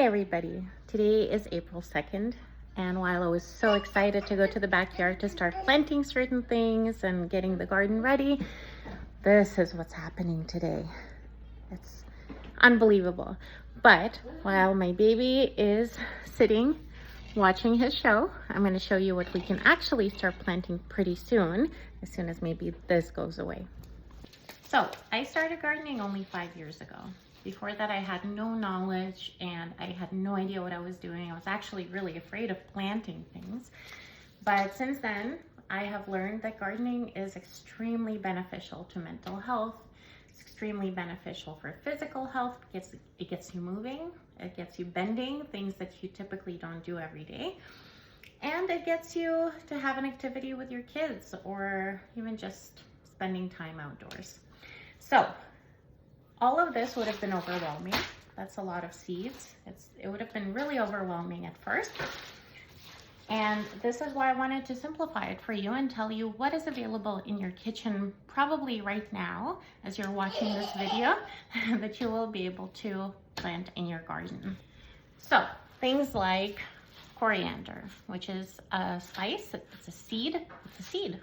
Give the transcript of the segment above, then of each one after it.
everybody. Today is April 2nd, and while I was so excited to go to the backyard to start planting certain things and getting the garden ready, this is what's happening today. It's unbelievable. But while my baby is sitting watching his show, I'm going to show you what we can actually start planting pretty soon as maybe this goes away. So I started gardening only 5 years ago. Before that, I had no knowledge and I had no idea what I was doing. I was actually really afraid of planting things. But since then, I have learned that gardening is extremely beneficial to mental health. It's extremely beneficial for physical health because it gets you moving, it gets you bending, things that you typically don't do every day. And it gets you to have an activity with your kids or even just spending time outdoors. So all of this would have been overwhelming. That's a lot of seeds. It would have been really overwhelming at first. And this is why I wanted to simplify it for you and tell you what is available in your kitchen probably right now as you're watching this video that you will be able to plant in your garden. So things like coriander, which is a spice, it's a seed.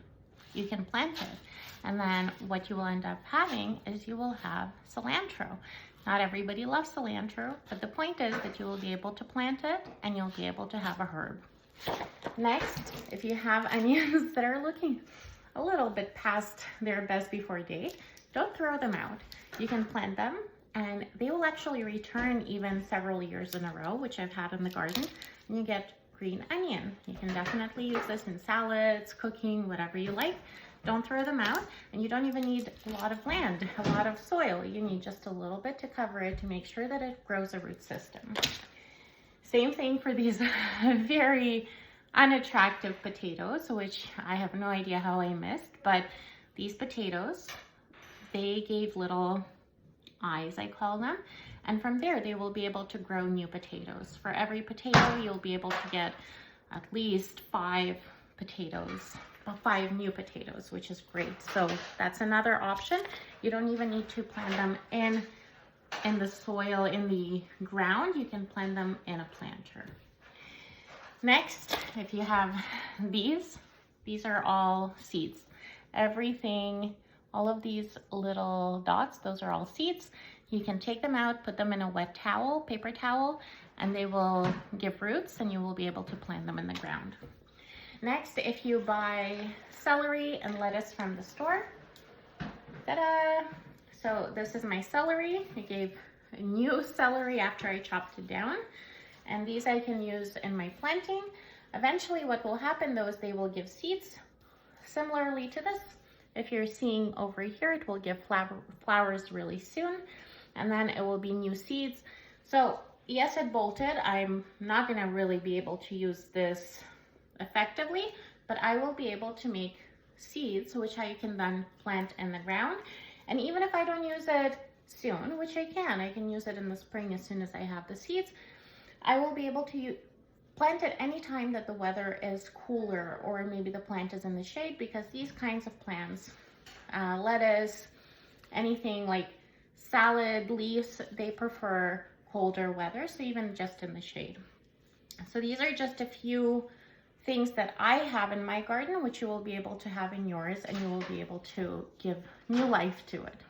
You can plant it. And then what you will end up having is you will have cilantro. Not everybody loves cilantro, but the point is that you will be able to plant it and you'll be able to have a herb. Next, if you have onions that are looking a little bit past their best before date, don't throw them out. You can plant them and they will actually return even several years in a row, which I've had in the garden, and you get green onion. You can definitely use this in salads, cooking, whatever you like. Don't throw them out, and you don't even need a lot of land, a lot of soil. You need just a little bit to cover it to make sure that it grows a root system. Same thing for these very unattractive potatoes, which I have no idea how I missed, but these potatoes, they gave little eyes, I call them, and from there they will be able to grow new potatoes. For every potato, you'll be able to get at least 5 new potatoes, which is great. So that's another option. You don't even need to plant them in the soil, in the ground. You can plant them in a planter. Next, if you have these are all seeds. Everything, all of these little dots, those are all seeds. You can take them out, put them in a wet towel, paper towel, and they will give roots and you will be able to plant them in the ground. Next, if you buy celery and lettuce from the store, ta-da! So this is my celery. I gave a new celery after I chopped it down. And these I can use in my planting. Eventually what will happen though is they will give seeds similarly to this. If you're seeing over here, it will give flowers really soon. And then it will be new seeds. So yes, it bolted. I'm not gonna really be able to use this effectively, but I will be able to make seeds which I can then plant in the ground. And even if I don't use it soon, which I can use it in the spring as soon as I have the seeds, I will be able to plant it anytime that the weather is cooler or maybe the plant is in the shade, because these kinds of plants, lettuce, anything like salad leaves, they prefer colder weather, so even just in the shade. So these are just a few things that I have in my garden, which you will be able to have in yours, and you will be able to give new life to it.